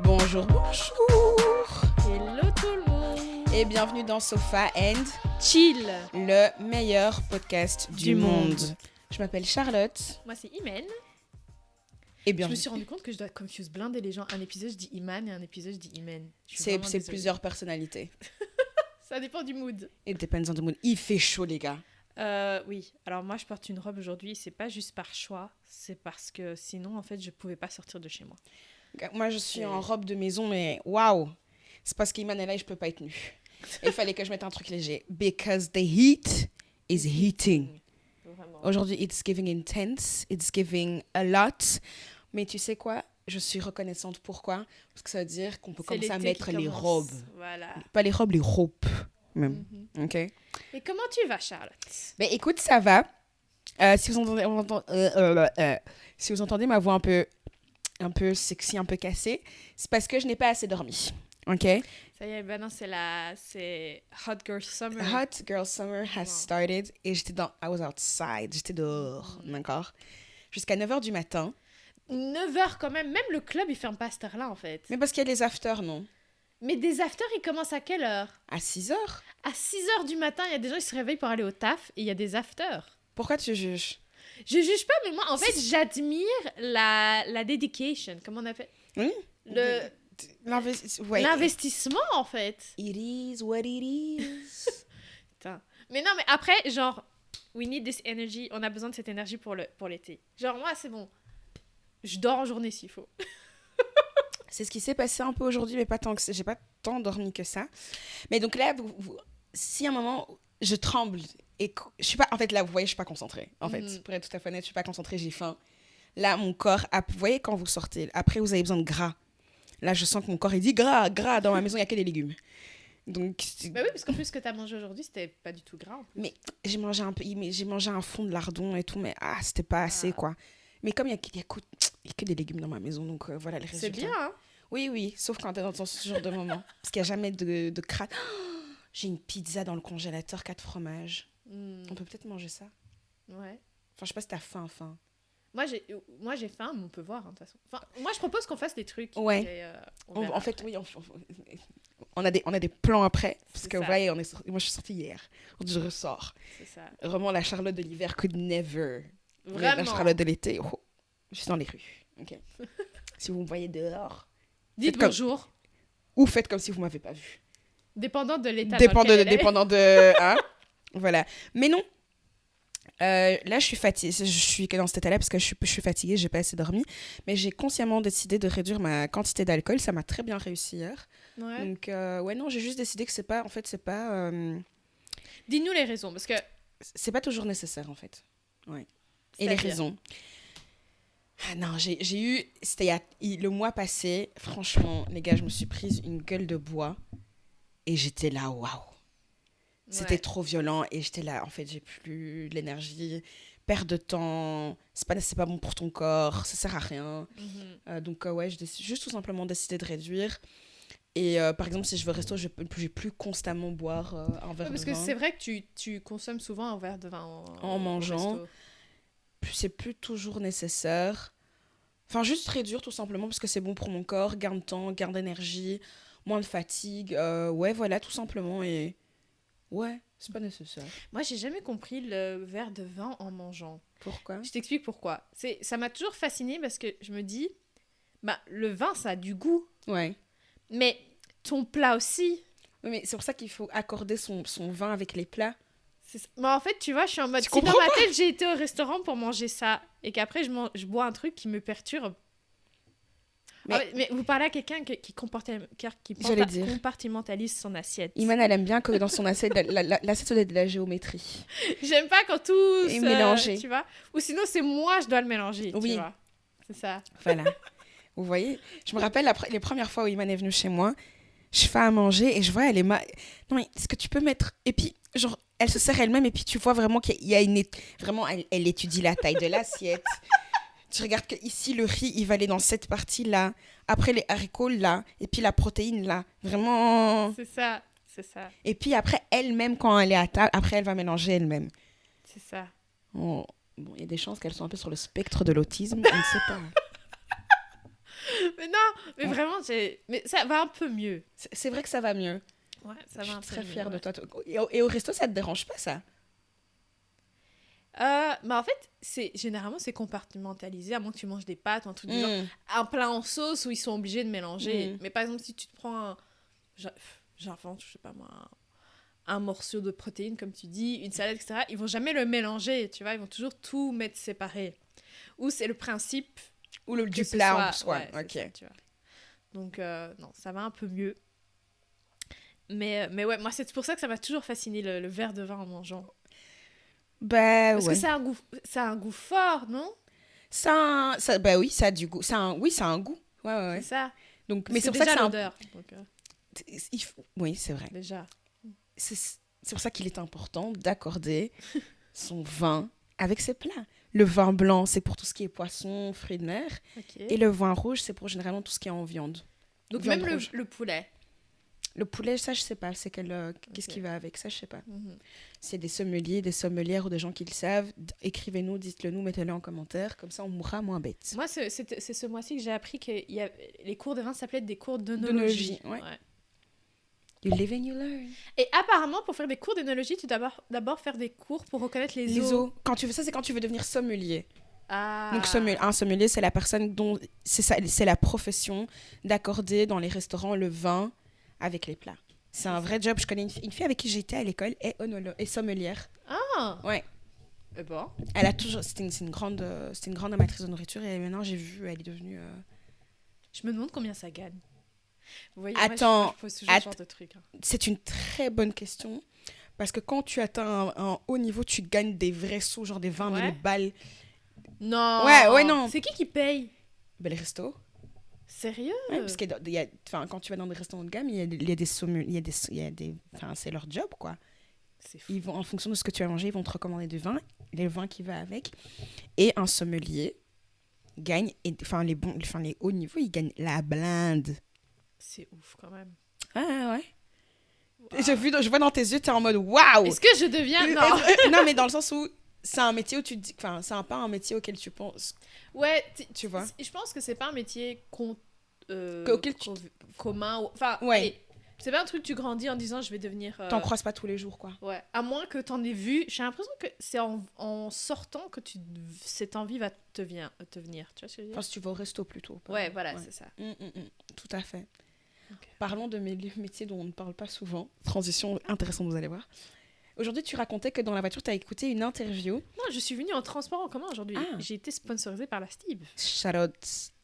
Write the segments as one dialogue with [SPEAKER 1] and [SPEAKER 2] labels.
[SPEAKER 1] Bonjour, bonjour.
[SPEAKER 2] Hello tout le monde.
[SPEAKER 1] Et bienvenue dans Sofa and
[SPEAKER 2] Chill,
[SPEAKER 1] le meilleur podcast du monde. Je m'appelle Charlotte.
[SPEAKER 2] Moi c'est Imen.
[SPEAKER 1] Et
[SPEAKER 2] Je
[SPEAKER 1] bienvenue.
[SPEAKER 2] me suis rendu compte que je dois confuse blinder les gens. Un épisode je dis Iman et un épisode je dis Imen. Je suis
[SPEAKER 1] C'est
[SPEAKER 2] vraiment désolée.
[SPEAKER 1] plusieurs personnalités.
[SPEAKER 2] Ça dépend du mood.
[SPEAKER 1] It depends on the mood. Il fait chaud, les gars.
[SPEAKER 2] Oui, alors moi je porte une robe aujourd'hui. C'est pas juste par choix, c'est parce que sinon en fait je pouvais pas sortir de chez moi.
[SPEAKER 1] Moi, je suis en robe de maison, mais waouh. C'est parce qu'Iman est là et je peux pas être nue. Il fallait que je mette un truc léger. Because the heat is heating.
[SPEAKER 2] Vraiment.
[SPEAKER 1] Aujourd'hui, it's giving intense. It's giving a lot. Mais tu sais quoi? Je suis reconnaissante. Pourquoi? Parce que ça veut dire qu'on peut
[SPEAKER 2] C'est
[SPEAKER 1] commencer à
[SPEAKER 2] l'été
[SPEAKER 1] mettre
[SPEAKER 2] qui
[SPEAKER 1] les
[SPEAKER 2] commence.
[SPEAKER 1] robes.
[SPEAKER 2] Voilà.
[SPEAKER 1] Pas les robes, les robes même. Ok?
[SPEAKER 2] Et comment tu vas Charlotte?
[SPEAKER 1] Ben écoute, ça va. Si vous entendez ma voix un peu sexy, un peu cassée, c'est parce que je n'ai pas assez dormi. Ok?
[SPEAKER 2] Ça y est, ben non, c'est Hot Girl Summer.
[SPEAKER 1] Hot Girl Summer has
[SPEAKER 2] Wow.
[SPEAKER 1] started et I was outside, j'étais dehors, d'accord? Jusqu'à 9h du matin.
[SPEAKER 2] 9h quand même. Même le club il ferme pas à cette heure-là en fait.
[SPEAKER 1] Mais parce qu'il y a les afters, non?
[SPEAKER 2] Mais des afters ils commencent à quelle heure?
[SPEAKER 1] À 6h?
[SPEAKER 2] À 6h du matin, il y a des gens qui se réveillent pour aller au taf et il y a des afters.
[SPEAKER 1] Pourquoi tu juges?
[SPEAKER 2] Je juge pas, mais moi, en fait, j'admire la dedication. Comment on appelle?
[SPEAKER 1] Oui?
[SPEAKER 2] Le,
[SPEAKER 1] Ouais.
[SPEAKER 2] L'investissement, en fait.
[SPEAKER 1] It is what it is.
[SPEAKER 2] Putain. Mais non, mais après, genre, we need this energy. On a besoin de cette énergie pour l'été. Genre, moi, c'est bon. Je dors en journée s'il faut.
[SPEAKER 1] C'est ce qui s'est passé un peu aujourd'hui, mais pas tant que ça. J'ai pas tant dormi que ça. Mais donc là, si à un moment, je tremble et je suis pas... En fait, là, vous voyez, je suis pas concentrée. En fait, pour être tout à fait honnête, je suis pas concentrée, j'ai faim. Là, mon corps... Vous voyez, quand vous sortez, après, vous avez besoin de gras. Là, je sens que mon corps, il dit gras, gras. Dans ma maison, il y a que des légumes. Donc...
[SPEAKER 2] Bah oui, parce qu'en plus, ce que t'as mangé aujourd'hui, c'était pas du tout gras. En plus.
[SPEAKER 1] Mais j'ai mangé un fond de lardon et tout, mais c'était pas assez, quoi. Mais comme il y a que des légumes dans ma maison, donc voilà les résultats.
[SPEAKER 2] C'est bien, hein?
[SPEAKER 1] Oui, sauf quand t'es dans ce genre de moment. Parce qu'il n'y a jamais de crade. J'ai une pizza dans le congélateur, 4 fromages. On peut peut-être manger ça.
[SPEAKER 2] Ouais.
[SPEAKER 1] Enfin, je sais pas si t'as faim.
[SPEAKER 2] Moi, j'ai faim, mais on peut voir, hein, de toute façon. Enfin, moi, je propose qu'on fasse des trucs.
[SPEAKER 1] Ouais.
[SPEAKER 2] Et, on verra
[SPEAKER 1] En fait,
[SPEAKER 2] après.
[SPEAKER 1] oui, on a des plans après. Parce
[SPEAKER 2] C'est
[SPEAKER 1] que, vous
[SPEAKER 2] ça.
[SPEAKER 1] voyez, moi, je suis sortie hier. Je ressors.
[SPEAKER 2] C'est ça.
[SPEAKER 1] Vraiment, la Charlotte de l'hiver could never.
[SPEAKER 2] Vraiment.
[SPEAKER 1] La Charlotte de l'été, je suis dans les rues. Ok. Si vous me voyez dehors,
[SPEAKER 2] Dites
[SPEAKER 1] Faites comme-
[SPEAKER 2] bonjour.
[SPEAKER 1] ou faites comme si vous m'avez pas vu.
[SPEAKER 2] Dépendant de l'état dans lequel elle est.
[SPEAKER 1] Dépendant de... Hein? Voilà. Mais non. Là, je suis fatiguée. Je suis dans cet état-là parce que je suis fatiguée, j'ai pas assez dormi. Mais j'ai consciemment décidé de réduire ma quantité d'alcool. Ça m'a très bien réussi hier.
[SPEAKER 2] Ouais.
[SPEAKER 1] Donc, non, j'ai juste décidé que c'est pas...
[SPEAKER 2] Dis-nous les raisons, parce que...
[SPEAKER 1] c'est pas toujours nécessaire, en fait. Ouais. Et les
[SPEAKER 2] C'est-à-dire
[SPEAKER 1] raisons. Ah non, j'ai eu... C'était le mois passé. Franchement, les gars, je me suis prise une gueule de bois. Et j'étais là, waouh. C'était
[SPEAKER 2] Ouais.
[SPEAKER 1] trop violent. Et j'étais là, en fait, j'ai plus l'énergie. Perte de temps. C'est pas bon pour ton corps. Ça sert à rien. Donc, ouais, j'ai juste tout simplement décidé de réduire. Et par exemple, si je veux au resto, je vais plus constamment boire un verre
[SPEAKER 2] Ouais, parce
[SPEAKER 1] de
[SPEAKER 2] que
[SPEAKER 1] vin.
[SPEAKER 2] c'est vrai que tu consommes souvent un verre de vin
[SPEAKER 1] En mangeant.
[SPEAKER 2] au resto.
[SPEAKER 1] C'est plus toujours nécessaire. Enfin, juste réduire tout simplement parce que c'est bon pour mon corps, gain de temps, gain d'énergie, moins de fatigue. Ouais, voilà, tout simplement. Et ouais, c'est pas nécessaire.
[SPEAKER 2] Moi, j'ai jamais compris le verre de vin en mangeant.
[SPEAKER 1] Pourquoi?
[SPEAKER 2] Je t'explique pourquoi. Ça m'a toujours fascinée parce que je me dis, bah, le vin, ça a du goût.
[SPEAKER 1] Ouais.
[SPEAKER 2] Mais ton plat aussi.
[SPEAKER 1] Oui, mais c'est pour ça qu'il faut accorder son vin avec les plats.
[SPEAKER 2] Mais en fait, tu vois, je suis en mode...
[SPEAKER 1] Tu
[SPEAKER 2] Si dans
[SPEAKER 1] comprends
[SPEAKER 2] ma tête, j'ai été au restaurant pour manger ça et qu'après, je bois un truc qui me perturbe. Mais vous parlez à quelqu'un qui
[SPEAKER 1] J'allais dire.
[SPEAKER 2] compartimentalise son assiette.
[SPEAKER 1] Iman, elle aime bien que dans son assiette, l'assiette soit de la géométrie.
[SPEAKER 2] J'aime pas quand tout
[SPEAKER 1] Et mélanger.
[SPEAKER 2] tu vois. Ou sinon, c'est moi, je dois le mélanger,
[SPEAKER 1] Oui.
[SPEAKER 2] tu vois. C'est ça.
[SPEAKER 1] Voilà. Vous voyez? Je me rappelle les premières fois où Iman est venue chez moi, je fais à manger et je vois, elle est Non, mais est-ce que tu peux mettre... Et puis, genre, elle se sert elle-même et puis tu vois vraiment qu'il y a une... Vraiment, elle étudie la taille de l'assiette. Tu regardes que ici le riz, il va aller dans cette partie-là. Après, les haricots, là. Et puis, la protéine, là. Vraiment...
[SPEAKER 2] C'est ça.
[SPEAKER 1] Et puis, après, elle-même, quand elle est à table, après, elle va mélanger elle-même.
[SPEAKER 2] C'est ça.
[SPEAKER 1] Oh. Bon, il y a des chances qu'elle soit un peu sur le spectre de l'autisme. On ne sait pas.
[SPEAKER 2] Mais non, mais vraiment, mais ça va un peu mieux.
[SPEAKER 1] C'est vrai que ça va mieux.
[SPEAKER 2] Ouais, ça
[SPEAKER 1] Je
[SPEAKER 2] va
[SPEAKER 1] suis
[SPEAKER 2] un peu
[SPEAKER 1] très
[SPEAKER 2] mieux.
[SPEAKER 1] fière de
[SPEAKER 2] Ouais.
[SPEAKER 1] toi. Et au resto, ça te dérange pas, ça?
[SPEAKER 2] Bah en fait, généralement, c'est compartimentalisé, à moins que tu manges des pâtes ou un truc du genre.
[SPEAKER 1] Mm.
[SPEAKER 2] Un plat en sauce où ils sont obligés de mélanger.
[SPEAKER 1] Mm.
[SPEAKER 2] Mais par exemple, si tu te prends j'invente, je sais pas moi, un morceau de protéines, comme tu dis, une salade, etc., ils vont jamais le mélanger, tu vois, ils vont toujours tout mettre séparé. Ou c'est le principe
[SPEAKER 1] Ou le
[SPEAKER 2] que
[SPEAKER 1] du
[SPEAKER 2] ce
[SPEAKER 1] plat en
[SPEAKER 2] soit...
[SPEAKER 1] soi.
[SPEAKER 2] Ouais, c'est
[SPEAKER 1] Ok.
[SPEAKER 2] ça, tu vois. Donc, non, ça va un peu mieux. Mais ouais, moi, c'est pour ça que ça m'a toujours fasciné, le verre de vin en mangeant.
[SPEAKER 1] Bah
[SPEAKER 2] Parce que
[SPEAKER 1] ouais.
[SPEAKER 2] ça a un goût fort, non?
[SPEAKER 1] Bah oui, ça a du goût. Oui, ça a un goût. Ouais, ouais,
[SPEAKER 2] C'est
[SPEAKER 1] ouais.
[SPEAKER 2] ça.
[SPEAKER 1] Donc,
[SPEAKER 2] Parce
[SPEAKER 1] mais
[SPEAKER 2] que
[SPEAKER 1] c'est pour ça que
[SPEAKER 2] déjà
[SPEAKER 1] c'est
[SPEAKER 2] l'odeur. Donc,
[SPEAKER 1] Oui, c'est vrai.
[SPEAKER 2] déjà.
[SPEAKER 1] C'est pour ça qu'il est important d'accorder son vin avec ses plats. Le vin blanc, c'est pour tout ce qui est poisson, fruits de mer.
[SPEAKER 2] Ok.
[SPEAKER 1] Et le vin rouge, c'est pour généralement tout ce qui est en viande.
[SPEAKER 2] Donc
[SPEAKER 1] Viande
[SPEAKER 2] même
[SPEAKER 1] rouge.
[SPEAKER 2] le poulet.
[SPEAKER 1] Le poulet, ça, je sais pas. Qu'est-ce
[SPEAKER 2] Ok.
[SPEAKER 1] qui va avec ça, je sais pas.
[SPEAKER 2] Mhm.
[SPEAKER 1] S'il y a des sommeliers, des sommelières ou des gens qui le savent, écrivez-nous, dites-le nous, mettez-le en commentaire. Comme ça, on mourra moins bête.
[SPEAKER 2] Moi, c'est ce mois-ci que j'ai appris que les cours de vin s'appelaient des cours
[SPEAKER 1] D'œnologie,
[SPEAKER 2] d'œnologie.
[SPEAKER 1] ouais. You live and you learn.
[SPEAKER 2] Et apparemment, pour faire des cours d'œnologie, tu dois d'abord faire des cours pour reconnaître les os.
[SPEAKER 1] Quand tu veux ça, c'est quand tu veux devenir sommelier.
[SPEAKER 2] Ah.
[SPEAKER 1] Donc, un sommelier, c'est la personne dont. C'est la profession d'accorder dans les restaurants le vin avec les plats. C'est un vrai job. Je connais une fille avec qui j'étais à l'école, est sommelière.
[SPEAKER 2] Ah.
[SPEAKER 1] Ouais.
[SPEAKER 2] Eh ben.
[SPEAKER 1] Elle a toujours. C'était une grande amatrice de nourriture et maintenant, j'ai vu, elle est devenue.
[SPEAKER 2] Je me demande combien ça gagne. Vous voyez,
[SPEAKER 1] Attends,
[SPEAKER 2] moi, je pose toujours ce genre de truc. Hein.
[SPEAKER 1] C'est une très bonne question. Parce que quand tu atteins un haut niveau, tu gagnes des vrais sous, genre des 20 000
[SPEAKER 2] Ouais.
[SPEAKER 1] balles.
[SPEAKER 2] Non.
[SPEAKER 1] Ouais, non.
[SPEAKER 2] C'est qui paye?
[SPEAKER 1] Ben, les restos.
[SPEAKER 2] Sérieux?
[SPEAKER 1] Ouais, parce que quand tu vas dans des restaurants de gamme, il y a des sommeliers, c'est leur job, quoi.
[SPEAKER 2] C'est fou.
[SPEAKER 1] Ils vont, en fonction de ce que tu as mangé, ils vont te recommander du vin, les vins qui va avec. Et un sommelier gagne, les hauts niveaux, ils gagnent la blinde.
[SPEAKER 2] C'est ouf quand même.
[SPEAKER 1] Ah ouais.
[SPEAKER 2] Wow.
[SPEAKER 1] Je vois dans tes yeux, t'es en mode waouh.
[SPEAKER 2] Est-ce que je deviens... Non.
[SPEAKER 1] Non, mais dans le sens où c'est un métier où tu te dis, enfin, c'est pas un métier auquel tu penses.
[SPEAKER 2] Ouais,
[SPEAKER 1] tu vois.
[SPEAKER 2] Je pense que c'est pas un métier
[SPEAKER 1] auquel
[SPEAKER 2] commun. Enfin,
[SPEAKER 1] ouais.
[SPEAKER 2] Allez, c'est pas un truc que tu grandis en disant je vais devenir.
[SPEAKER 1] T'en croises pas tous les jours, quoi.
[SPEAKER 2] Ouais. À moins que t'en aies vu. J'ai l'impression que c'est en sortant que cette envie va te venir. Tu vois ce que je veux dire?
[SPEAKER 1] Enfin, si tu vas au resto plutôt.
[SPEAKER 2] Ouais, voilà, c'est ça.
[SPEAKER 1] Tout à fait.
[SPEAKER 2] Okay.
[SPEAKER 1] Parlons de mes métiers dont on ne parle pas souvent. Transition intéressante, vous allez voir. Aujourd'hui, tu racontais que dans la voiture, tu as écouté une interview.
[SPEAKER 2] Non, je suis venue en transport en commun aujourd'hui.
[SPEAKER 1] Ah.
[SPEAKER 2] J'ai été sponsorisée par la Stib.
[SPEAKER 1] Shout out.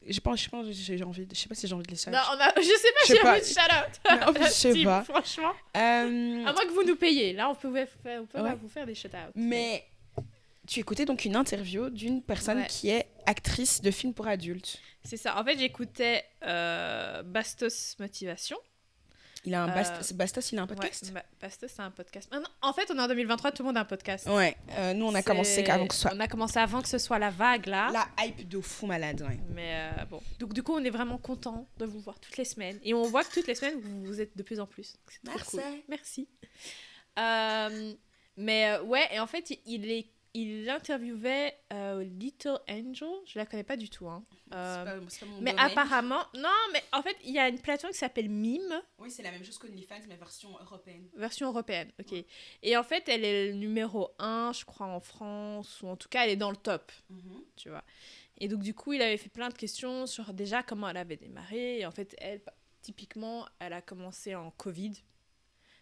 [SPEAKER 1] Je sais pas si j'ai envie de les shout.
[SPEAKER 2] Non, je sais pas si j'ai envie de shout out.
[SPEAKER 1] Non, je sais pas.
[SPEAKER 2] Franchement.
[SPEAKER 1] À
[SPEAKER 2] moins que vous nous payiez. Là, on peut
[SPEAKER 1] ouais.
[SPEAKER 2] vous faire des shout outs.
[SPEAKER 1] Mais tu écoutais donc une interview d'une personne qui est actrice de films pour adultes.
[SPEAKER 2] C'est ça. En fait, j'écoutais Bastos Motivation.
[SPEAKER 1] Il a un Bastos, il a un podcast.
[SPEAKER 2] Ouais, Bastos, c'est un podcast. Ah non, en fait, on est en 2023, tout le monde a un podcast.
[SPEAKER 1] Ouais, nous on a commencé avant que ce soit.
[SPEAKER 2] On a commencé avant que ce soit la vague là.
[SPEAKER 1] La hype de fou malade, ouais.
[SPEAKER 2] Mais bon, donc du coup, on est vraiment content de vous voir toutes les semaines, et on voit que toutes les semaines vous êtes de plus en plus. C'est
[SPEAKER 1] Merci.
[SPEAKER 2] Cool. Merci. Mais ouais, et en fait, il interviewait Little Angel. Je la connais pas du tout. Hein.
[SPEAKER 1] C'est pas mon
[SPEAKER 2] mais
[SPEAKER 1] domaine.
[SPEAKER 2] apparemment, non, mais en fait, il y a une plateforme qui s'appelle Mime.
[SPEAKER 1] Oui, c'est la même chose qu'OnlyFans, mais version européenne.
[SPEAKER 2] Version européenne, ok. Ouais. Et en fait, elle est le numéro 1, je crois, en France, ou en tout cas, elle est dans le top, tu vois. Et donc, du coup, il avait fait plein de questions sur déjà comment elle avait démarré. Et en fait, elle, typiquement, elle a commencé en Covid.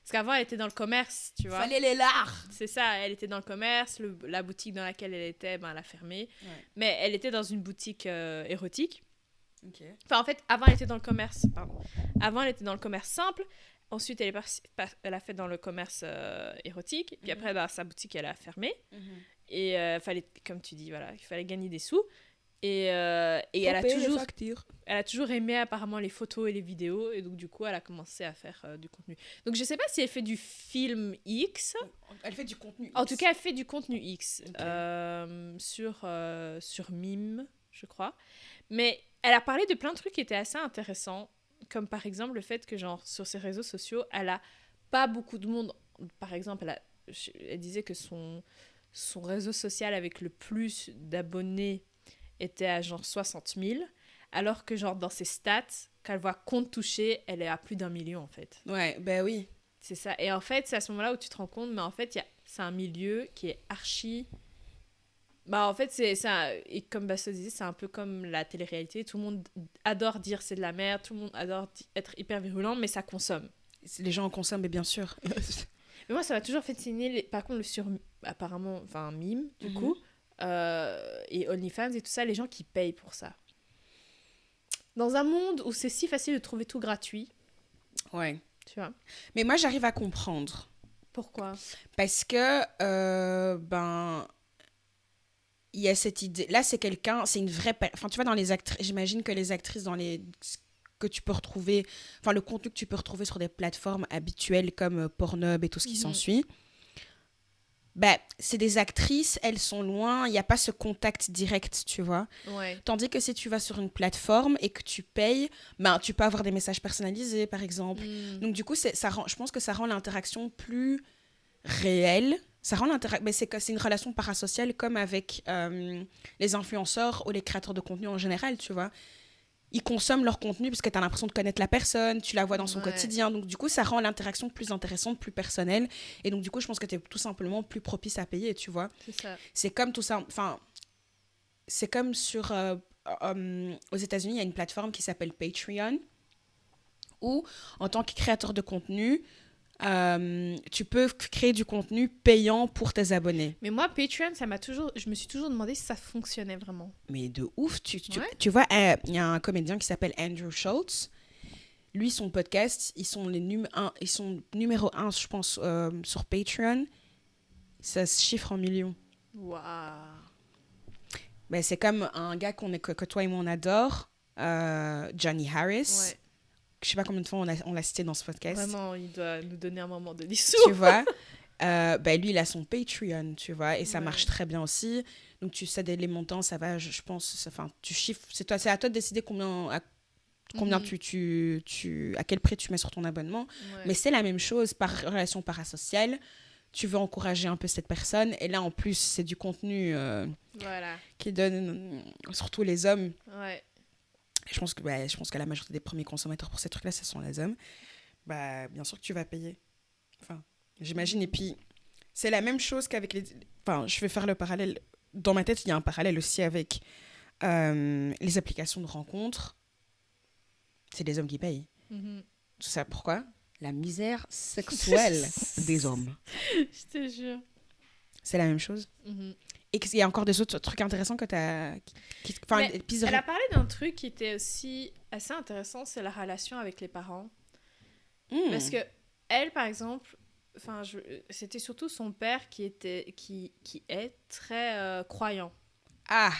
[SPEAKER 2] Parce qu'avant, elle était dans le commerce, tu vois.
[SPEAKER 1] Fallait les lards.
[SPEAKER 2] C'est ça, elle était dans le commerce. La boutique dans laquelle elle était, elle a fermé. Ouais. Mais elle était dans une boutique érotique.
[SPEAKER 1] Okay.
[SPEAKER 2] Enfin, en fait, avant, elle était dans le commerce. Pardon. Avant, elle était dans le commerce simple. Ensuite, elle a fait dans le commerce érotique. Puis après, sa boutique, elle a fermé. Et fallait, comme tu dis, voilà, il fallait gagner des sous. Et elle a toujours aimé apparemment les photos et les vidéos, et donc du coup elle a commencé à faire du contenu. Donc je sais pas si elle fait du film X.
[SPEAKER 1] Elle fait du contenu X.
[SPEAKER 2] En tout cas elle fait du contenu X,
[SPEAKER 1] okay.
[SPEAKER 2] sur Mime, je crois. Mais elle a parlé de plein de trucs qui étaient assez intéressants, comme par exemple le fait que genre sur ses réseaux sociaux elle a pas beaucoup de monde. Par exemple elle disait que son réseau social avec le plus d'abonnés était à genre 60 000, alors que genre dans ses stats, quand elle voit compte touché, elle est à plus d'1 million en fait.
[SPEAKER 1] Ouais, ben oui.
[SPEAKER 2] C'est ça. Et en fait, c'est à ce moment-là où tu te rends compte, mais en fait, c'est un milieu qui est archi. Bah, en fait, c'est ça. Et comme Basso disait, c'est un peu comme la télé-réalité. Tout le monde adore dire c'est de la merde, tout le monde adore être hyper virulent, mais ça consomme.
[SPEAKER 1] Les gens en consomment, mais bien sûr.
[SPEAKER 2] Mais moi, ça m'a toujours fasciné. Par contre, apparemment, enfin, mime, du
[SPEAKER 1] Mhm.
[SPEAKER 2] coup, et OnlyFans et tout ça, les gens qui payent pour ça. Dans un monde où c'est si facile de trouver tout gratuit,
[SPEAKER 1] Ouais.
[SPEAKER 2] tu vois.
[SPEAKER 1] Mais moi, j'arrive à comprendre.
[SPEAKER 2] Pourquoi?
[SPEAKER 1] Parce que, il y a cette idée. Là, c'est quelqu'un, c'est une vraie. Enfin, tu vois, dans les actrices, j'imagine que les actrices dans les. Que tu peux retrouver. Enfin, le contenu que tu peux retrouver sur des plateformes habituelles comme Pornhub et tout ce qui s'ensuit. Ben, c'est des actrices, elles sont loin, il n'y a pas ce contact direct, tu vois.
[SPEAKER 2] Ouais.
[SPEAKER 1] Tandis que si tu vas sur une plateforme et que tu payes, ben, tu peux avoir des messages personnalisés, par exemple. Donc, du coup, je pense que ça rend l'interaction plus réelle. Ça rend mais c'est une relation parasociale comme avec les influenceurs ou les créateurs de contenu en général, tu vois. Ils consomment leur contenu parce que tu as l'impression de connaître la personne, tu la vois dans son quotidien. Donc, du coup, ça rend l'interaction plus intéressante, plus personnelle. Et donc, du coup, je pense que tu es tout simplement plus propice à payer, tu vois.
[SPEAKER 2] C'est ça.
[SPEAKER 1] C'est comme tout ça. Enfin, c'est comme sur. Aux États-Unis, il y a une plateforme qui s'appelle Patreon où, en tant que créateur de contenu, tu peux créer du contenu payant pour tes abonnés.
[SPEAKER 2] Mais moi, Patreon, je me suis toujours demandé si ça fonctionnait vraiment.
[SPEAKER 1] Mais de ouf,
[SPEAKER 2] Ouais.
[SPEAKER 1] tu vois, il y a un comédien qui s'appelle Andrew Schultz. Lui, son podcast, ils sont numéro 1, je pense, sur Patreon. Ça se chiffre en millions.
[SPEAKER 2] Waouh.
[SPEAKER 1] Ben, c'est comme un gars que toi et moi, on adore, Johnny Harris.
[SPEAKER 2] Ouais.
[SPEAKER 1] Je sais pas combien de fois on l'a cité dans ce podcast.
[SPEAKER 2] Vraiment, il doit nous donner un moment de dissous.
[SPEAKER 1] Tu vois, ben lui, il a son Patreon, tu vois, et ça
[SPEAKER 2] Ouais.
[SPEAKER 1] marche très bien aussi. Donc, tu sais, les montants, ça va, je pense, enfin, tu chiffres, c'est à toi de décider combien à quel prix tu mets sur ton abonnement.
[SPEAKER 2] Ouais.
[SPEAKER 1] Mais c'est la même chose par relation parasociale. Tu veux encourager un peu cette personne, et là, en plus, c'est du contenu
[SPEAKER 2] Voilà.
[SPEAKER 1] qui donne, surtout les hommes.
[SPEAKER 2] Ouais.
[SPEAKER 1] Je pense que la majorité des premiers consommateurs pour ces trucs-là, ce sont les hommes. Bah, bien sûr que tu vas payer. Enfin, j'imagine. Et puis, c'est la même chose qu'avec les... Enfin, je vais faire le parallèle. Dans ma tête, il y a un parallèle aussi avec les applications de rencontres. C'est les hommes qui payent.
[SPEAKER 2] Mhm.
[SPEAKER 1] Tout ça, pourquoi? La misère sexuelle des hommes.
[SPEAKER 2] Je te jure.
[SPEAKER 1] C'est la même chose.
[SPEAKER 2] Mhm.
[SPEAKER 1] Et qu'il y a encore des autres trucs intéressants que tu as... Enfin,
[SPEAKER 2] Mais elle a parlé d'un truc qui était aussi assez intéressant, c'est la relation avec les parents. Parce que elle, par exemple, c'était surtout son père qui est très croyant.
[SPEAKER 1] Ah,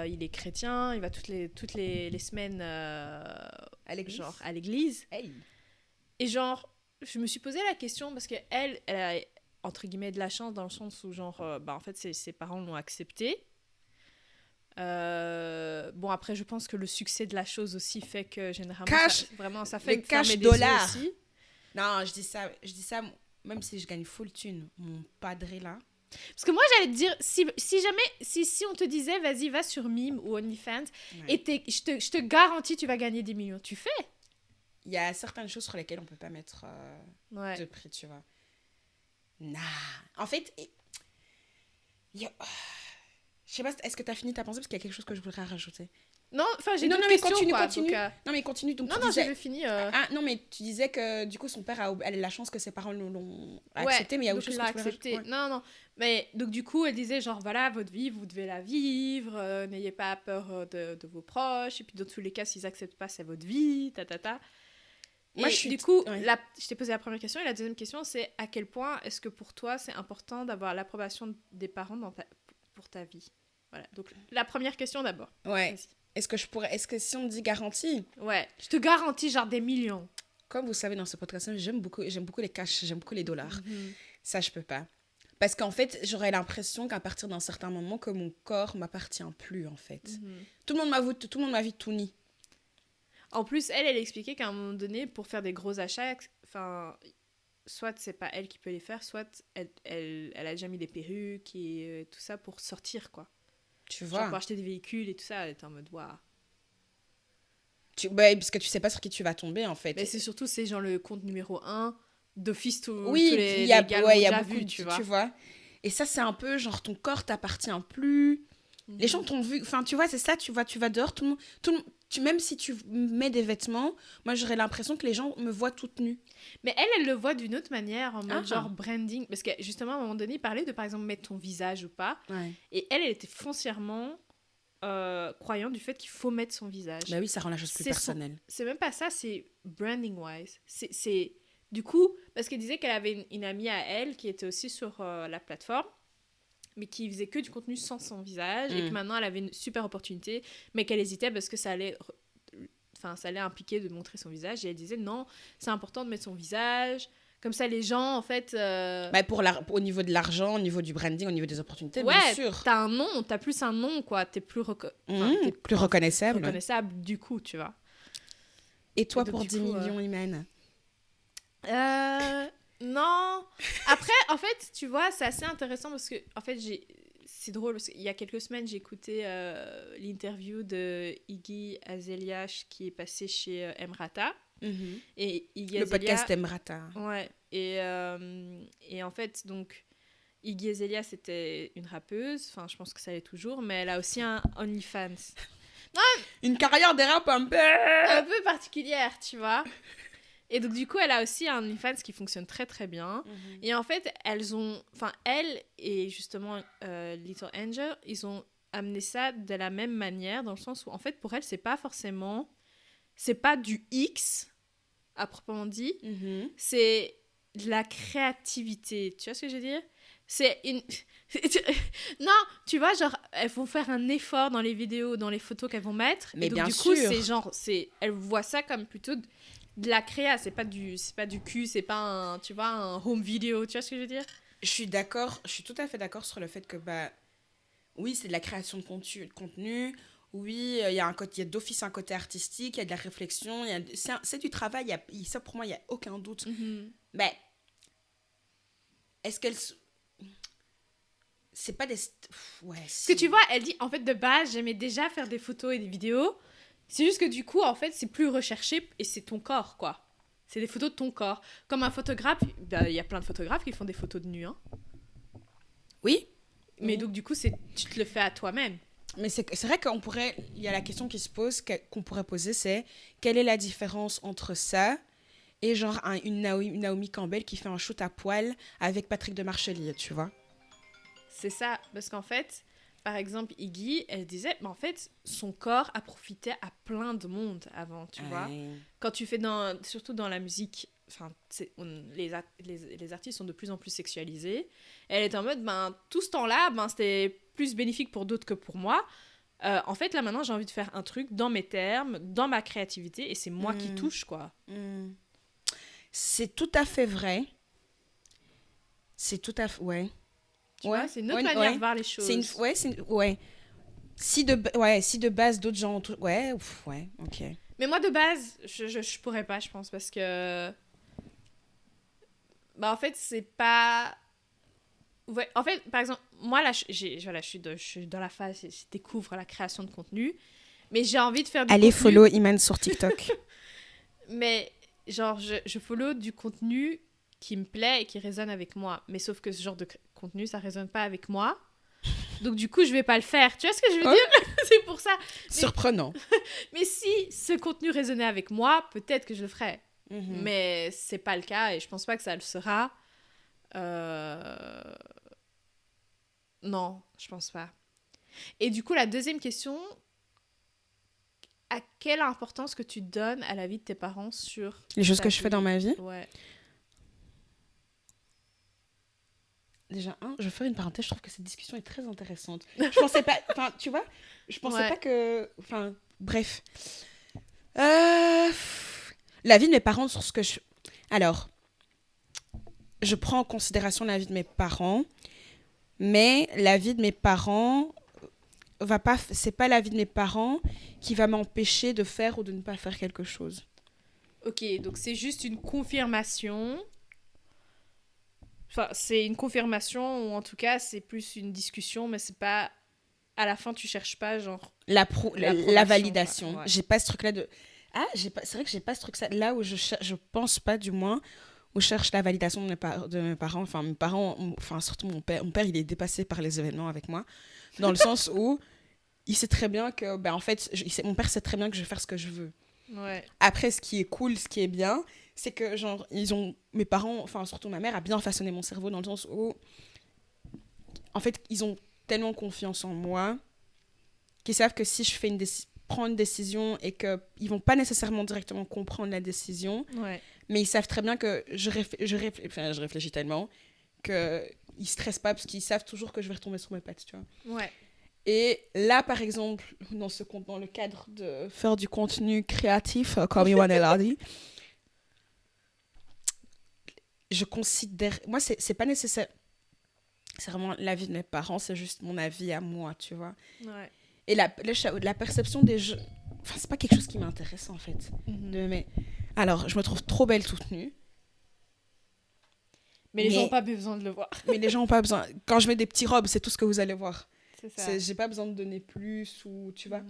[SPEAKER 2] Il est chrétien, il va toutes les semaines
[SPEAKER 1] à l'église.
[SPEAKER 2] genre à l'église.
[SPEAKER 1] Hey.
[SPEAKER 2] Et genre, je me suis posé la question parce que elle a entre guillemets de la chance dans le sens où genre, en fait, ses parents l'ont accepté. Bon, après, je pense que le succès de la chose aussi fait que généralement, ça fait
[SPEAKER 1] les cash
[SPEAKER 2] fermer des yeux
[SPEAKER 1] dollars.
[SPEAKER 2] aussi.
[SPEAKER 1] Non, je dis ça, même si je gagne full thune, mon padré là.
[SPEAKER 2] Parce que moi, j'allais te dire, si on te disait, vas-y, va sur Mime ou OnlyFans, et je te garantis, tu vas gagner des millions. Tu fais?
[SPEAKER 1] Il y a certaines choses sur lesquelles on peut pas mettre de prix, tu vois. Nah. En fait, je sais pas, est-ce que tu as fini ta pensée parce qu'il y a quelque chose que je voudrais rajouter.
[SPEAKER 2] Non, enfin, j'ai
[SPEAKER 1] Non,
[SPEAKER 2] d'autres
[SPEAKER 1] mais
[SPEAKER 2] questions,
[SPEAKER 1] continue.
[SPEAKER 2] Donc,
[SPEAKER 1] Non, mais continue. Donc,
[SPEAKER 2] non,
[SPEAKER 1] tu disais...
[SPEAKER 2] j'avais fini.
[SPEAKER 1] Ah, non, mais tu disais que du coup, son père a la chance que ses parents l'ont accepté, mais il y a autre chose que tu voulais
[SPEAKER 2] accepté.
[SPEAKER 1] rajouter.
[SPEAKER 2] Non. Mais donc, du coup, elle disait genre, voilà, votre vie, vous devez la vivre, n'ayez pas peur de vos proches, et puis dans tous les cas, s'ils acceptent pas, c'est votre vie, ta.
[SPEAKER 1] Moi,
[SPEAKER 2] du coup, je t'ai posé la première question, et la deuxième question, c'est à quel point est-ce que pour toi, c'est important d'avoir l'approbation des parents pour ta vie? Voilà, donc la première question d'abord.
[SPEAKER 1] Ouais.
[SPEAKER 2] Vas-y.
[SPEAKER 1] Est-ce que si on dit garantie,
[SPEAKER 2] ouais, je te garantis genre des millions.
[SPEAKER 1] Comme vous savez dans ce podcast, j'aime beaucoup les cash, j'aime beaucoup les dollars.
[SPEAKER 2] Mm-hmm.
[SPEAKER 1] Ça, je peux pas. Parce qu'en fait, j'aurais l'impression qu'à partir d'un certain moment, que mon corps m'appartient plus, en fait.
[SPEAKER 2] Mm-hmm.
[SPEAKER 1] Tout le monde m'a vu tout nu.
[SPEAKER 2] En plus, elle expliquait qu'à un moment donné, pour faire des gros achats, enfin, soit c'est pas elle qui peut les faire, soit elle a déjà mis des perruques et tout ça pour sortir, quoi.
[SPEAKER 1] Tu vois.
[SPEAKER 2] Genre pour acheter des véhicules et tout ça, elle était en mode, waouh.
[SPEAKER 1] parce que tu sais pas sur qui tu vas tomber, en fait.
[SPEAKER 2] Mais c'est surtout, c'est genre le compte numéro 1 d'office
[SPEAKER 1] Oui,
[SPEAKER 2] tous les
[SPEAKER 1] il y a
[SPEAKER 2] gars l'ont déjà
[SPEAKER 1] beaucoup,
[SPEAKER 2] vu, tu vois.
[SPEAKER 1] tu vois. Et ça, c'est un peu genre ton corps t'appartient plus. Les gens t'ont vu. Enfin, tu vois, c'est ça, tu vas dehors, même si tu mets des vêtements, moi, j'aurais l'impression que les gens me voient toute nue.
[SPEAKER 2] Mais elle le voit d'une autre manière, en mode
[SPEAKER 1] Ah.
[SPEAKER 2] genre branding. Parce que justement, à un moment donné, il parlait de, par exemple, mettre ton visage ou pas.
[SPEAKER 1] Ouais.
[SPEAKER 2] Et elle était foncièrement croyante du fait qu'il faut mettre son visage.
[SPEAKER 1] Bah oui, ça rend la chose plus personnelle.
[SPEAKER 2] C'est même pas ça, c'est branding-wise. C'est... Du coup, parce qu'elle disait qu'elle avait une amie à elle qui était aussi sur la plateforme, mais qui faisait que du contenu sans son visage, et que maintenant elle avait une super opportunité, mais qu'elle hésitait parce que ça allait impliquer de montrer son visage, et elle disait non, c'est important de mettre son visage, comme ça les gens en fait...
[SPEAKER 1] Bah au niveau de l'argent, au niveau du branding, au niveau des opportunités,
[SPEAKER 2] ouais,
[SPEAKER 1] bien sûr.
[SPEAKER 2] t'as un nom, t'as plus un nom, quoi, t'es plus,
[SPEAKER 1] t'es plus reconnaissable.
[SPEAKER 2] Du coup, tu vois.
[SPEAKER 1] Et toi,
[SPEAKER 2] donc,
[SPEAKER 1] pour 10 millions, Iman
[SPEAKER 2] Non. Après, en fait, tu vois, c'est assez intéressant parce que, en fait, c'est drôle parce qu'il y a quelques semaines, j'ai écouté l'interview de Iggy Azalea qui est passé chez Emrata. Et Iggy
[SPEAKER 1] le podcast Emrata.
[SPEAKER 2] Ouais. Et en fait, donc, Iggy Azalea, c'était une rappeuse. Enfin, je pense que ça l'est toujours, mais elle a aussi un OnlyFans.
[SPEAKER 1] Une carrière de rap un
[SPEAKER 2] peu particulière, tu vois. Et donc, du coup, elle a aussi un OnlyFans qui fonctionne très, très bien. Et en fait, elle et justement Little Angel, ils ont amené ça de la même manière, dans le sens où, en fait, pour elle, c'est pas du X, à proprement dit. C'est de la créativité. Tu vois ce que je veux dire? C'est une... non, tu vois, genre, elles vont faire un effort dans les vidéos, dans les photos qu'elles vont mettre.
[SPEAKER 1] Mais
[SPEAKER 2] et donc,
[SPEAKER 1] bien
[SPEAKER 2] du coup,
[SPEAKER 1] sûr.
[SPEAKER 2] elles voient ça comme plutôt de la créa. C'est pas du cul, c'est pas un home video. Tu vois ce que je veux dire?
[SPEAKER 1] Je suis tout à fait d'accord sur le fait que, oui, c'est de la création de contenu. Oui, il y a d'office un côté artistique, il y a de la réflexion, c'est du travail. Ça, pour moi, il n'y a aucun doute. Mais est-ce qu'elle... C'est pas des... Ouais,
[SPEAKER 2] Parce que tu vois, elle dit, en fait, de base, j'aimais déjà faire des photos et des vidéos. C'est juste que du coup, en fait, c'est plus recherché et c'est ton corps, quoi. C'est des photos de ton corps. Comme un photographe, il y a plein de photographes qui font des photos de nu, hein.
[SPEAKER 1] Oui.
[SPEAKER 2] Mais donc, du coup, tu te le fais à toi-même.
[SPEAKER 1] Mais c'est vrai il y a la question qui se pose, qu'on pourrait poser, c'est quelle est la différence entre ça et genre une Naomi Campbell qui fait un shoot à poil avec Patrick de Marchelier, tu vois? C'est
[SPEAKER 2] ça, parce qu'en fait, par exemple, Iggy, elle disait, en fait, son corps a profité à plein de monde avant, tu vois. Quand tu fais surtout dans la musique, les artistes sont de plus en plus sexualisés. Elle est en mode, tout ce temps-là, c'était plus bénéfique pour d'autres que pour moi. En fait, là, maintenant, j'ai envie de faire un truc dans mes termes, dans ma créativité, et c'est moi qui touche, quoi. C'est tout à fait vrai. Ouais. Tu vois, c'est une autre manière de voir les choses.
[SPEAKER 1] Si de base, d'autres gens... ouais, ok.
[SPEAKER 2] Mais moi, de base, je pourrais pas, je pense, parce que... en fait, c'est pas... Ouais, en fait, par exemple, moi, là, je suis dans la phase, je découvre la création de contenu, mais j'ai envie de faire du contenu... Allez,
[SPEAKER 1] follow Iman sur TikTok.
[SPEAKER 2] Mais, genre, je follow du contenu qui me plaît et qui résonne avec moi. Mais sauf que ce genre de contenu, ça résonne pas avec moi. Donc, du coup, je vais pas le faire. Tu vois ce que je veux dire? C'est pour ça.
[SPEAKER 1] Surprenant.
[SPEAKER 2] Mais si ce contenu résonnait avec moi, peut-être que je le ferais. Mais c'est pas le cas et je pense pas que ça le sera. Non, je pense pas. Et du coup, la deuxième question, à quelle importance que tu donnes à la vie de tes parents sur...
[SPEAKER 1] Les choses que je fais dans ma vie?
[SPEAKER 2] Ouais.
[SPEAKER 1] Déjà, je vais faire une parenthèse, je trouve que cette discussion est très intéressante. Je pensais pas... Enfin, tu vois, je pensais pas que... Enfin, bref. La vie de mes parents sur ce que je... Alors, je prends en considération la vie de mes parents, mais la vie de mes parents c'est pas la vie de mes parents qui va m'empêcher de faire ou de ne pas faire quelque chose.
[SPEAKER 2] Ok, donc c'est juste une confirmation... Enfin, c'est une confirmation, ou en tout cas, c'est plus une discussion, mais c'est pas... À la fin, tu cherches pas, genre...
[SPEAKER 1] La validation. Ouais. J'ai pas ce truc-là de... Ah, c'est vrai que j'ai pas ce truc-là. Là où je pense pas, du moins, où je cherche la validation de mes parents. Enfin, mes parents, enfin, surtout mon père. Mon père, il est dépassé par les événements avec moi. Dans le sens où il sait très bien que, ben, en fait, mon père sait très bien que je vais faire ce que je veux.
[SPEAKER 2] Ouais.
[SPEAKER 1] Après, ce qui est cool, ce qui est bien, c'est que, genre, mes parents, enfin, surtout ma mère, a bien façonné mon cerveau dans le sens où, en fait, ils ont tellement confiance en moi qu'ils savent que si je fais prends une décision et qu'ils vont pas nécessairement directement comprendre la décision,
[SPEAKER 2] Ouais.
[SPEAKER 1] mais ils savent très bien que je réfléchis tellement qu'ils stressent pas parce qu'ils savent toujours que je vais retomber sur mes pattes, tu vois.
[SPEAKER 2] Ouais.
[SPEAKER 1] Et là, par exemple, dans le cadre de faire du contenu créatif, comme Yoann l'a dit, je considère... Moi, c'est pas nécessaire. C'est vraiment l'avis de mes parents, c'est juste mon avis à moi, tu vois.
[SPEAKER 2] Ouais.
[SPEAKER 1] Et la perception des gens... Enfin, c'est pas quelque chose qui m'intéresse, en fait. Mais... Alors, je me trouve trop belle toute nue.
[SPEAKER 2] Mais les gens n'ont pas besoin de le voir.
[SPEAKER 1] Mais les gens n'ont pas besoin... Quand je mets des petits robes, c'est tout ce que vous allez voir.
[SPEAKER 2] C'est ça.
[SPEAKER 1] J'ai pas besoin de donner plus, ou tu vois.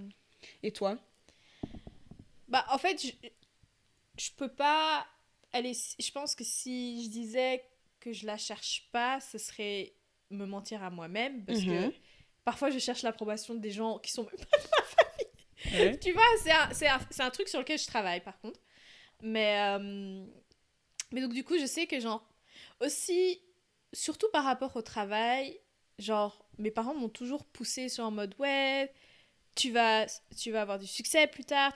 [SPEAKER 1] Et toi?
[SPEAKER 2] Bah, en fait, je peux pas aller... Je pense que si je disais que je la cherche pas, ce serait me mentir à moi-même. Parce que parfois, je cherche l'approbation des gens qui sont même pas de ma famille. Ouais. Tu vois, c'est un truc sur lequel je travaille, par contre. Mais donc, du coup, je sais que, genre, aussi, surtout par rapport au travail, genre, mes parents m'ont toujours poussé sur en mode, ouais, tu vas avoir du succès plus tard,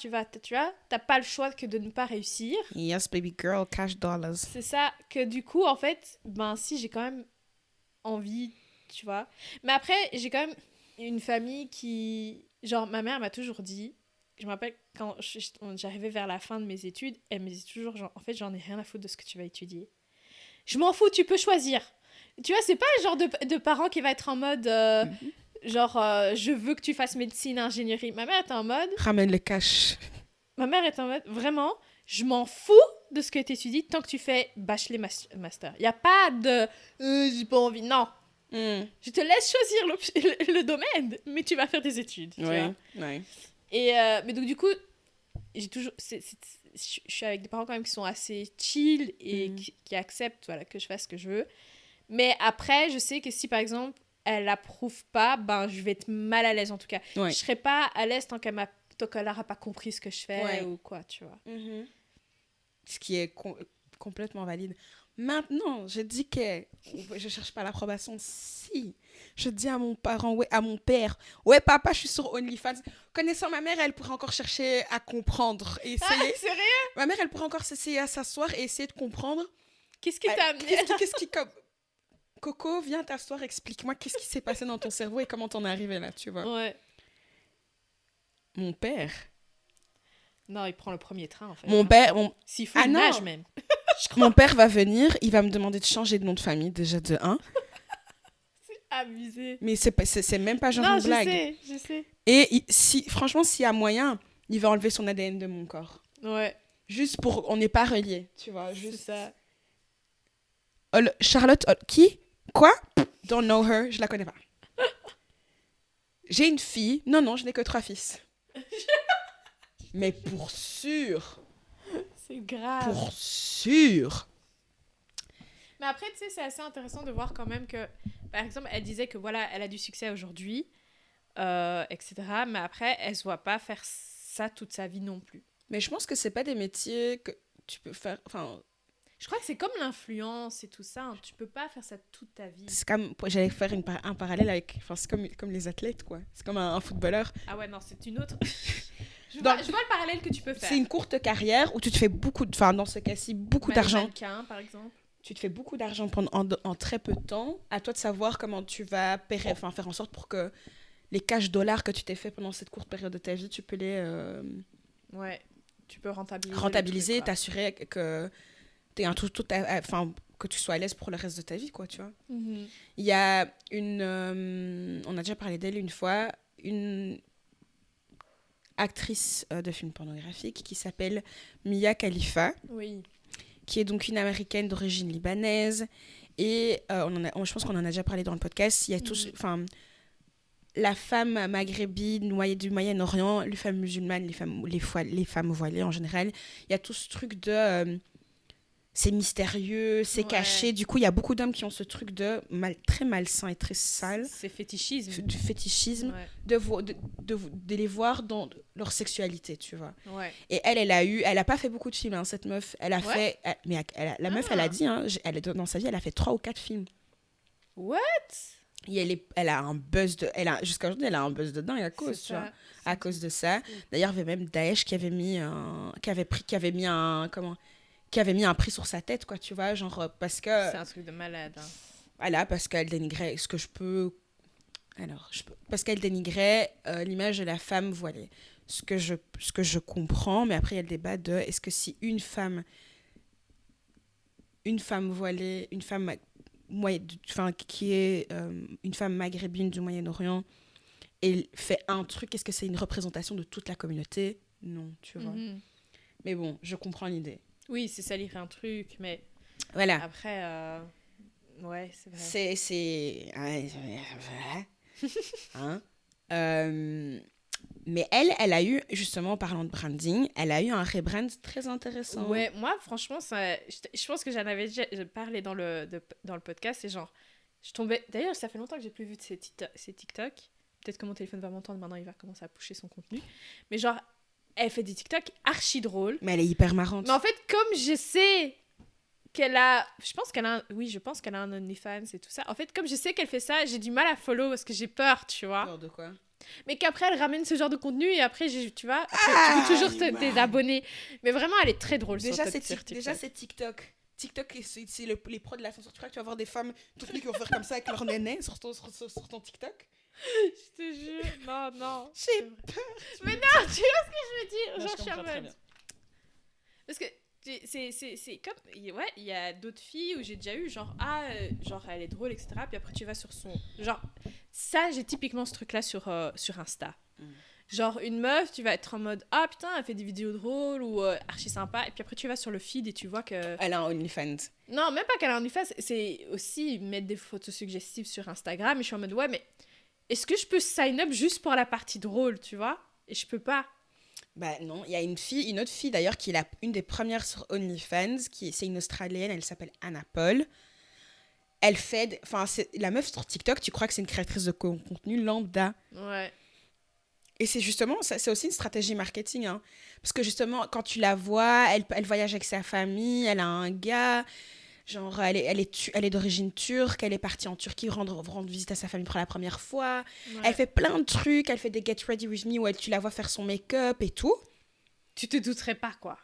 [SPEAKER 2] t'as pas le choix que de ne pas réussir.
[SPEAKER 1] Yes, baby girl, cash dollars.
[SPEAKER 2] C'est ça, que du coup, en fait, ben, si, j'ai quand même envie, tu vois. Mais après, j'ai quand même une famille qui... Genre, ma mère m'a toujours dit... Je me rappelle, quand j'arrivais vers la fin de mes études, elle me disait toujours, genre, en fait, j'en ai rien à foutre de ce que tu vas étudier. Je m'en fous, tu peux choisir. Tu vois, c'est pas le genre de parent qui va être en mode... genre, je veux que tu fasses médecine, ingénierie. Ma mère est en mode...
[SPEAKER 1] Ramène le cash.
[SPEAKER 2] Ma mère est en mode, vraiment, je m'en fous de ce que tu étudies tant que tu fais bachelor master. Il n'y a pas de... j'ai pas envie. Non. Je te laisse choisir le domaine, mais tu vas faire des études. Tu vois.
[SPEAKER 1] Ouais.
[SPEAKER 2] Et, mais donc, du coup, j'ai toujours... je suis avec des parents quand même qui sont assez chill et qui acceptent voilà, que je fasse ce que je veux. Mais après, je sais que si, par exemple, elle l'approuve pas, ben, je vais être mal à l'aise, en tout cas.
[SPEAKER 1] Ouais.
[SPEAKER 2] Je serai pas à l'aise tant qu'elle n'aura pas compris ce que je fais ou quoi, tu vois.
[SPEAKER 1] Ce qui est complètement valide. Maintenant, je dis que je cherche pas l'approbation. Si je dis à mon parent, ouais, à mon père, ouais, papa, je suis sur OnlyFans. Connaissant ma mère, elle pourrait encore chercher à comprendre et essayer.
[SPEAKER 2] Ah, sérieux?
[SPEAKER 1] Ma mère, elle pourrait encore s'essayer à s'asseoir et essayer de comprendre.
[SPEAKER 2] Qu'est-ce qui t'a amené?
[SPEAKER 1] Qu'est-ce qui comme Coco, viens t'asseoir, explique-moi qu'est-ce qui s'est passé dans ton cerveau et comment t'en es arrivé là, tu vois.
[SPEAKER 2] Ouais.
[SPEAKER 1] Mon père.
[SPEAKER 2] Non, il prend le premier train, en fait.
[SPEAKER 1] Mon père...
[SPEAKER 2] S'il faut, il nage même.
[SPEAKER 1] Mon père va venir, il va me demander de changer de nom de famille, déjà de 1.
[SPEAKER 2] C'est abusé.
[SPEAKER 1] Mais c'est même pas genre une blague.
[SPEAKER 2] Non, je sais.
[SPEAKER 1] Et franchement, s'il y a moyen, il va enlever son ADN de mon corps.
[SPEAKER 2] Ouais.
[SPEAKER 1] Juste pour... On n'est pas reliés, tu vois. Juste
[SPEAKER 2] ça.
[SPEAKER 1] Charlotte... qui? Quoi? Don't know her, je la connais pas. J'ai une fille. Non, je n'ai que 3 fils. Mais pour sûr.
[SPEAKER 2] C'est grave.
[SPEAKER 1] Pour sûr.
[SPEAKER 2] Mais après, tu sais, c'est assez intéressant de voir quand même que, par exemple, elle disait que voilà, elle a du succès aujourd'hui, etc. Mais après, elle se voit pas faire ça toute sa vie non plus.
[SPEAKER 1] Mais je pense que c'est pas des métiers que tu peux faire... Enfin...
[SPEAKER 2] Je crois que c'est comme l'influence et tout ça. Hein. Tu peux pas faire ça toute ta vie.
[SPEAKER 1] C'est comme... J'allais faire un parallèle avec... Enfin, c'est comme les athlètes, quoi. C'est comme un footballeur.
[SPEAKER 2] Ah ouais, non, c'est une autre... je vois le parallèle que tu peux faire.
[SPEAKER 1] C'est une courte carrière où tu te fais beaucoup... Enfin, dans ce cas-ci, beaucoup d'argent.
[SPEAKER 2] Mannequin, par exemple.
[SPEAKER 1] Tu te fais beaucoup d'argent en très peu de temps. À toi de savoir comment tu vas faire en sorte pour que les cash dollars que tu t'es fait pendant cette courte période de ta vie, tu peux les...
[SPEAKER 2] Ouais, tu peux
[SPEAKER 1] rentabiliser, t'assurer que... que tu sois à l'aise pour le reste de ta vie, quoi, tu vois. Il y a on a déjà parlé d'elle une fois, une actrice de films pornographiques qui s'appelle Mia Khalifa, qui est donc une américaine d'origine libanaise. Et je pense qu'on en a déjà parlé dans le podcast. Il y a la femme maghrébine du Moyen-Orient, les femmes musulmanes, les femmes voilées en général, il y a tout ce truc de c'est mystérieux, c'est caché. Du coup, il y a beaucoup d'hommes qui ont ce truc de très malsain et très sale.
[SPEAKER 2] C'est fétichisme.
[SPEAKER 1] Du fétichisme, de les voir dans leur sexualité, tu vois.
[SPEAKER 2] Ouais.
[SPEAKER 1] Et elle a pas fait beaucoup de films, hein, cette meuf. Elle a fait, la meuf, elle a dit, hein, dans sa vie, elle a fait 3 ou 4 films.
[SPEAKER 2] What?
[SPEAKER 1] Et elle a un buzz jusqu'à aujourd'hui, elle a un buzz de dingue à cause, tu vois. À cause de ça. D'ailleurs, il y avait même Daesh qui avait mis un prix sur sa tête, quoi, tu vois, genre, parce que...
[SPEAKER 2] C'est un truc de malade, hein.
[SPEAKER 1] Voilà, parce qu'elle dénigrait parce qu'elle dénigrait l'image de la femme voilée. Ce que je comprends, mais après, il y a le débat de, est-ce que si une femme voilée, qui est une femme maghrébine du Moyen-Orient, elle fait un truc, est-ce que c'est une représentation de toute la communauté? Non, tu vois.
[SPEAKER 2] Mm-hmm.
[SPEAKER 1] Mais bon, je comprends l'idée.
[SPEAKER 2] Oui, c'est salir un truc, mais
[SPEAKER 1] voilà.
[SPEAKER 2] Après, ouais, c'est vrai.
[SPEAKER 1] C'est hein? Mais elle a eu, justement, en parlant de branding, elle a eu un rebrand très intéressant.
[SPEAKER 2] Ouais, moi, franchement, je pense que j'en avais déjà parlé dans le podcast. C'est genre, je tombais... D'ailleurs, ça fait longtemps que j'ai plus vu de ces TikTok. Peut-être que mon téléphone va m'entendre maintenant, il va commencer à pusher son contenu. Mais genre, elle fait des TikTok archi drôles.
[SPEAKER 1] Mais elle est hyper marrante.
[SPEAKER 2] Mais en fait, comme je sais qu'elle a... Je pense qu'elle a un OnlyFans et tout ça. En fait, comme je sais qu'elle fait ça, j'ai du mal à follow parce que j'ai peur, tu vois.
[SPEAKER 1] Peur de quoi?
[SPEAKER 2] Mais qu'après, elle ramène ce genre de contenu et après, tu vois, tu peux toujours te désabonner. Mais vraiment, elle est très drôle
[SPEAKER 1] déjà,
[SPEAKER 2] sur TikTok.
[SPEAKER 1] Déjà, c'est TikTok. TikTok, c'est les pros de la censure. Tu crois que tu vas voir des femmes toutes nues qui vont faire comme ça avec leur néné sur ton TikTok?
[SPEAKER 2] Je te jure, non.
[SPEAKER 1] J'ai peur.
[SPEAKER 2] Mais non, tu vois ce que je veux dire?
[SPEAKER 1] Non,
[SPEAKER 2] genre,
[SPEAKER 1] je comprends très bien.
[SPEAKER 2] Parce que c'est comme... Ouais, il y a d'autres filles où j'ai déjà eu genre, genre elle est drôle, etc. Puis après, tu vas sur son... Genre, ça, j'ai typiquement ce truc-là sur Insta. Genre, une meuf, tu vas être en mode, ah putain, elle fait des vidéos drôles ou archi sympa. Et puis après, tu vas sur le feed et tu vois que...
[SPEAKER 1] Elle a un OnlyFans.
[SPEAKER 2] Non, même pas qu'elle a un OnlyFans. C'est aussi mettre des photos suggestives sur Instagram. Et je suis en mode, ouais, mais est-ce que je peux sign up juste pour la partie drôle, tu vois? Et je peux pas.
[SPEAKER 1] Bah non, il y a une autre fille d'ailleurs qui est une des premières sur OnlyFans, c'est une Australienne, elle s'appelle Anna Paul. Elle fait... Enfin, la meuf sur TikTok, tu crois que c'est une créatrice de contenu lambda.
[SPEAKER 2] Ouais.
[SPEAKER 1] Et c'est justement, c'est aussi une stratégie marketing, hein. Parce que justement, quand tu la vois, elle voyage avec sa famille, elle a un gars, genre, elle est d'origine turque, elle est partie en Turquie rendre visite à sa famille pour la première fois. Ouais. Elle fait plein de trucs, elle fait des Get Ready With Me où tu la vois faire son make-up et tout.
[SPEAKER 2] Tu te douterais pas, quoi.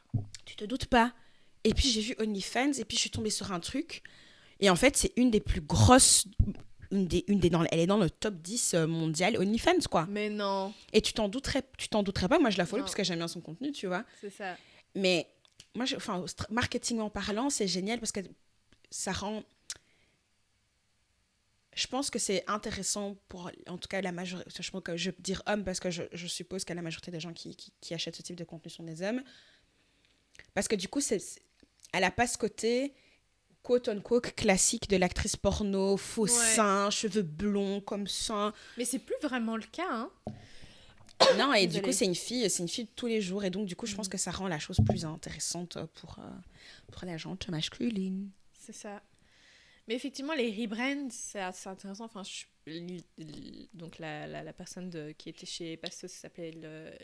[SPEAKER 1] Tu te doutes pas. Et puis j'ai vu OnlyFans et puis je suis tombée sur un truc. Et en fait, c'est une des plus grosses... elle est dans le top 10 mondial OnlyFans, quoi.
[SPEAKER 2] Mais non.
[SPEAKER 1] Et tu t'en douterais pas. Moi, je la follow parce que j'aime bien son contenu, tu vois.
[SPEAKER 2] C'est ça.
[SPEAKER 1] Mais moi, marketing en parlant, c'est génial parce que ça rend... Je pense que c'est intéressant pour, en tout cas, la majorité... Je pense que je peux dire homme parce que je suppose que la majorité des gens qui achètent ce type de contenu sont des hommes. Parce que du coup, elle n'a pas ce côté... quote-unquote classique de l'actrice porno, faux seins, cheveux blonds comme ça.
[SPEAKER 2] Mais c'est plus vraiment le cas, hein.
[SPEAKER 1] Non, et du coup, c'est une fille de tous les jours. Et donc, du coup, je pense que ça rend la chose plus intéressante pour la gente masculine.
[SPEAKER 2] C'est ça. Mais effectivement, les rebrands, c'est intéressant. Enfin, donc, la personne qui était chez Pastos, qui s'appelait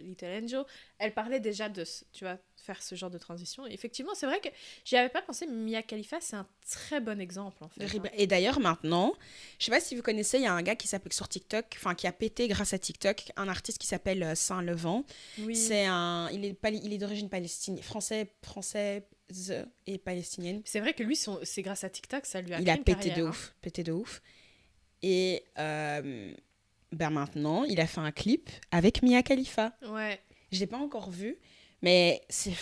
[SPEAKER 2] Little Angel, elle parlait déjà de, tu vois, faire ce genre de transition. Et effectivement, c'est vrai que j'y avais pas pensé, mais Mia Khalifa, c'est un très bon exemple, en fait.
[SPEAKER 1] Et d'ailleurs, maintenant, je sais pas si vous connaissez, il y a un gars qui s'appelle sur TikTok, enfin, qui a pété grâce à TikTok, un artiste qui s'appelle Saint-Levant. Oui. Il est d'origine palestinienne, français et palestinienne.
[SPEAKER 2] C'est vrai que lui, c'est grâce à TikTok, ça lui a
[SPEAKER 1] créé une carrière, pété de ouf. Et maintenant, il a fait un clip avec Mia Khalifa.
[SPEAKER 2] Ouais.
[SPEAKER 1] Je l'ai pas encore vu, mais c'est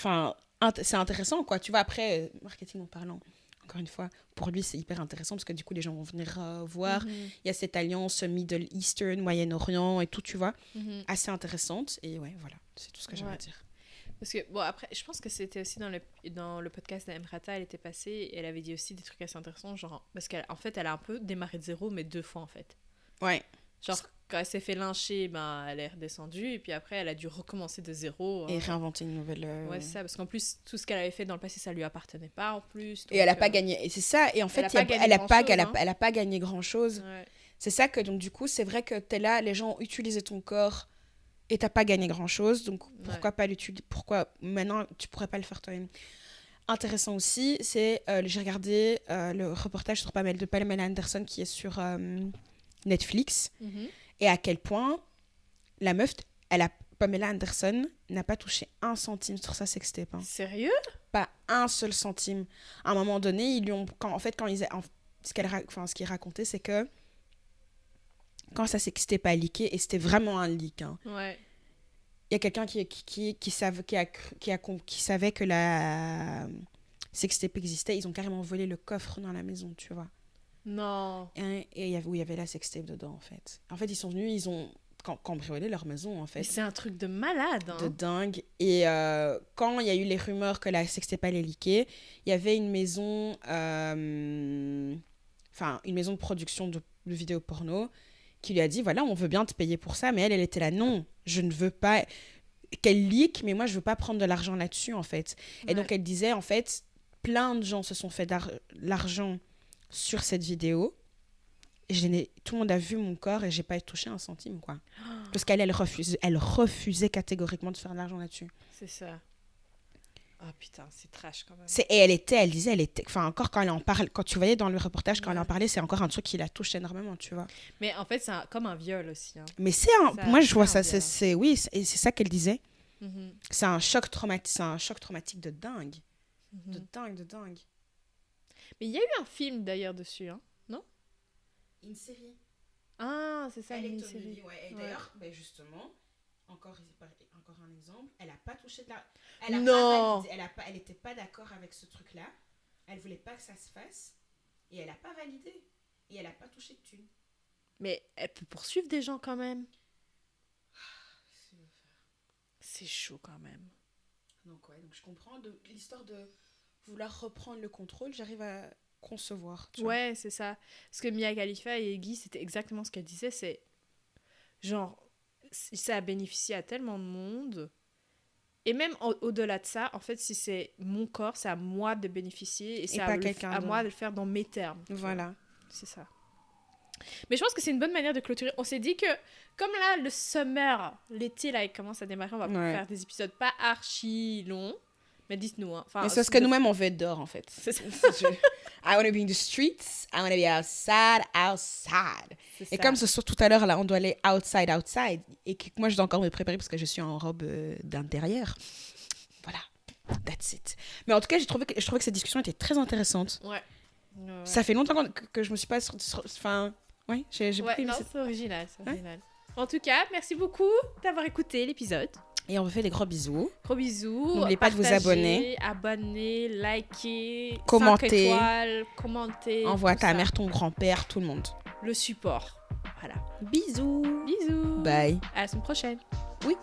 [SPEAKER 1] intéressant, quoi. Tu vois, après, marketing en parlant, encore une fois, pour lui, c'est hyper intéressant parce que du coup, les gens vont venir voir. Il y a cette alliance Middle Eastern, Moyen-Orient et tout, tu vois, assez intéressante. Et ouais, voilà, c'est tout ce que j'avais à dire.
[SPEAKER 2] Parce que, bon, après, je pense que c'était aussi dans le podcast d'Emrata, elle était passée et elle avait dit aussi des trucs assez intéressants, genre, parce qu'en fait, elle a un peu démarré de zéro, mais 2 fois, en fait.
[SPEAKER 1] Ouais.
[SPEAKER 2] Genre, quand elle s'est fait lyncher, ben, elle est redescendue. Et puis après, elle a dû recommencer de zéro.
[SPEAKER 1] Et réinventer une nouvelle...
[SPEAKER 2] Ouais, c'est ça. Parce qu'en plus, tout ce qu'elle avait fait dans le passé, ça lui appartenait pas en plus.
[SPEAKER 1] Et elle a
[SPEAKER 2] donc,
[SPEAKER 1] pas gagné. Et c'est ça. Et en fait,
[SPEAKER 2] elle
[SPEAKER 1] elle a pas gagné grand-chose.
[SPEAKER 2] Ouais.
[SPEAKER 1] C'est ça que, donc, du coup, c'est vrai que t'es là, les gens ont utilisé ton corps et t'as pas gagné grand-chose. Donc, pourquoi pas l'utiliser? Pourquoi maintenant, tu pourrais pas le faire toi-même? Intéressant aussi, c'est... j'ai regardé le reportage sur Pamela Anderson qui est sur Netflix. Et à quel point la meuf, Pamela Anderson n'a pas touché 1 centime sur sa sextape. Hein.
[SPEAKER 2] Sérieux?
[SPEAKER 1] Pas un seul centime. À un moment donné, ils lui ont... ce qu'il racontait, c'est que quand sa sextape a leaké, et c'était vraiment un leak, hein,
[SPEAKER 2] ouais.
[SPEAKER 1] il y a quelqu'un qui savait que la sextape existait. Ils ont carrément volé le coffre dans la maison, tu vois.
[SPEAKER 2] Non.
[SPEAKER 1] Et il y avait la sextape dedans, en fait. En fait, ils sont venus, ils ont cambriolé leur maison, en fait.
[SPEAKER 2] Mais c'est un truc de malade, hein.
[SPEAKER 1] De dingue. Et quand il y a eu les rumeurs que la sextape allait leaker, il y avait une maison... une maison de production de vidéos porno qui lui a dit, voilà, on veut bien te payer pour ça. Mais elle était là, non, je ne veux pas qu'elle leak, mais moi, je veux pas prendre de l'argent là-dessus, en fait. Ouais. Et donc, elle disait, en fait, plein de gens se sont fait l'argent sur cette vidéo. Tout le monde a vu mon corps et j'ai pas touché 1 centime, quoi. Parce qu'elle refusait catégoriquement de faire de l'argent là-dessus.
[SPEAKER 2] C'est ça. Oh putain, c'est trash quand même.
[SPEAKER 1] Elle disait, enfin, encore quand elle en parle, quand tu voyais dans le reportage, quand elle en parlait, c'est encore un truc qui la touche énormément, tu vois.
[SPEAKER 2] Mais en fait, c'est comme un viol aussi. Hein.
[SPEAKER 1] Mais moi, je vois ça, c'est ça qu'elle disait. C'est un choc traumatique de dingue. De dingue.
[SPEAKER 2] Mais il y a eu un film d'ailleurs dessus, hein, non?
[SPEAKER 1] Une série.
[SPEAKER 2] Ah, c'est ça, une série.
[SPEAKER 1] Ouais. Et d'ailleurs, justement, encore un exemple, elle a pas touché de la...
[SPEAKER 2] Non.
[SPEAKER 1] Elle était pas d'accord avec ce truc-là. Elle voulait pas que ça se fasse. Et elle a pas validé. Et elle a pas touché de thune.
[SPEAKER 2] Mais elle peut poursuivre des gens quand même. C'est chaud quand même.
[SPEAKER 1] Donc je comprends l'histoire de vouloir reprendre le contrôle, j'arrive à concevoir.
[SPEAKER 2] Ouais, c'est ça. Parce que Mia Khalifa et Guy, c'était exactement ce qu'elle disait, c'est genre, ça a bénéficié à tellement de monde. Et même au-delà de ça, en fait, si c'est mon corps, c'est à moi de bénéficier et c'est à moi de le faire dans mes termes.
[SPEAKER 1] Voilà.
[SPEAKER 2] C'est ça. Mais je pense que c'est une bonne manière de clôturer. On s'est dit que, comme là, le summer, l'été, là, il commence à démarrer, on va faire des épisodes pas archi longs. Mais dites-nous. Hein.
[SPEAKER 1] Mais c'est parce que nous-mêmes, on veut être dehors, en fait.
[SPEAKER 2] C'est ça.
[SPEAKER 1] I want to be in the streets. I want to be outside. Et comme ce soir, tout à l'heure, là, on doit aller outside. Et que moi, je dois encore me préparer parce que je suis en robe d'intérieur. Voilà. That's it. Mais en tout cas, je trouvais que cette discussion était très intéressante.
[SPEAKER 2] Ouais.
[SPEAKER 1] Ça fait longtemps que je me suis pas... Enfin, ouais, j'ai
[SPEAKER 2] beaucoup aimé. C'est original. En tout cas, merci beaucoup d'avoir écouté l'épisode.
[SPEAKER 1] Et on vous fait des gros bisous.
[SPEAKER 2] Gros bisous.
[SPEAKER 1] N'oubliez pas de vous abonner.
[SPEAKER 2] Liker,
[SPEAKER 1] commenter.
[SPEAKER 2] 5 étoiles, commenter.
[SPEAKER 1] Envoie ta mère, ton grand-père, tout le monde.
[SPEAKER 2] Le support. Voilà.
[SPEAKER 1] Bisous.
[SPEAKER 2] Bisous.
[SPEAKER 1] Bye.
[SPEAKER 2] À la semaine prochaine.
[SPEAKER 1] Oui.